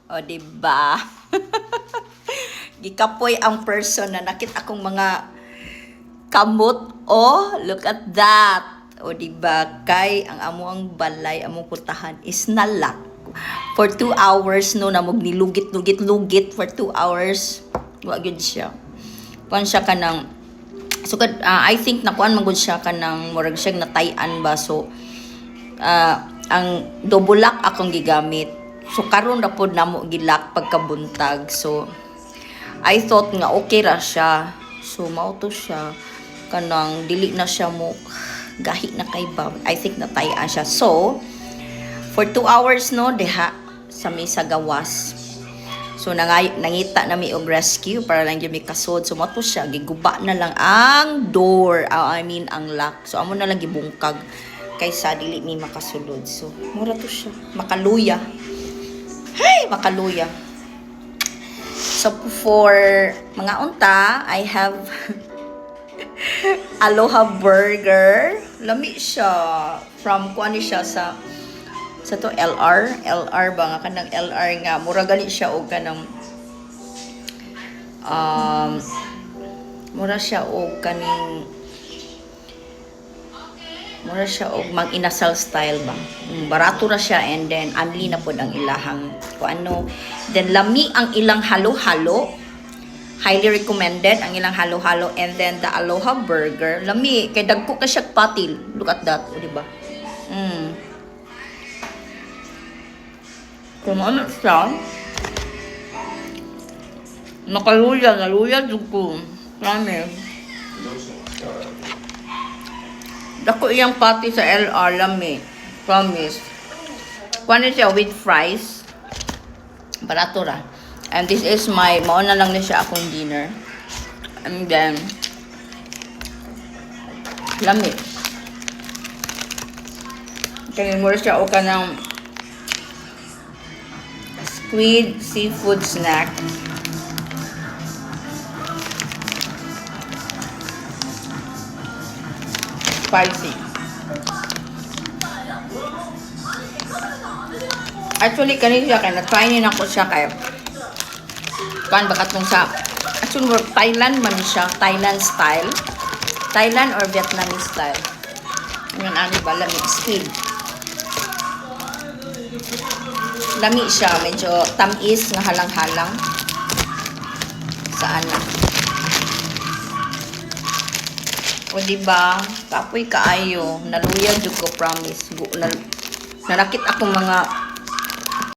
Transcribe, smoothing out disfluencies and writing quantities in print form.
O, diba? Gikapoy ang person na nakit akong mga kamot. Oh, look at that. O, diba? Kay ang amuang balay, among putahan is nalak. For 2 hours, no, namog nilugit-lugit-lugit for 2 hours. Wag yun siya. Kuan siya ka ng, so, I think nakuan magud siya ka ng, murag siya natayan ba. So, ang double lock akong gigamit. So, karon na po namo gilak pagkabuntag. So, I thought nga okay ra siya. So, mauto siya. Kanang dili na siya mo gahi na kay Bob. I think natayan siya. So, for 2 hours no, deha sa may sa gawas. So, nangita na may og rescue para lang yung may kasod. So, mauto siya. Giguba na lang ang door. I mean, ang lock. So, amo na lang gibungkag kaysa dili ni makasulod. So, mura to siya. Makaluya. Hay! Makaluya. So, for mga unta, I have Aloha Burger. Lami siya. From, kuha ni siya sa to LR. LR ba nga? Kanang LR nga. Mura gani siya o kanang mura siya o kaning mura siya og mag inasal style ba. Barato ra siya and then anli na pod ang ilahang kuano. Then lami ang ilang halo-halo. Highly recommended ang ilang halo-halo and then the Aloha Burger. Lami kay dagko ka siya patil. Look at that, o di ba? Kumano siya? Naluya jud ko. Promise. Dako iyang patty sa LR lami. Promise. Kuan siya with fries. Barato ra. And this is my, mauna lang na siya akong dinner. And then, lami. Kaya mura siya o ka ng squid seafood snack. Spicy. Actually, kanina siya kaya na-try nila ko siya kaya kuan bakat nung sa actually Thailand man siya. Thailand style. Thailand or Vietnamese style. Yun ano ba? Lami. Squid. Lami siya. Medyo tamis nga halang-halang. Saan na? O diba, kapoy kaayo, naluya jud ko promise. Nanakit ako mga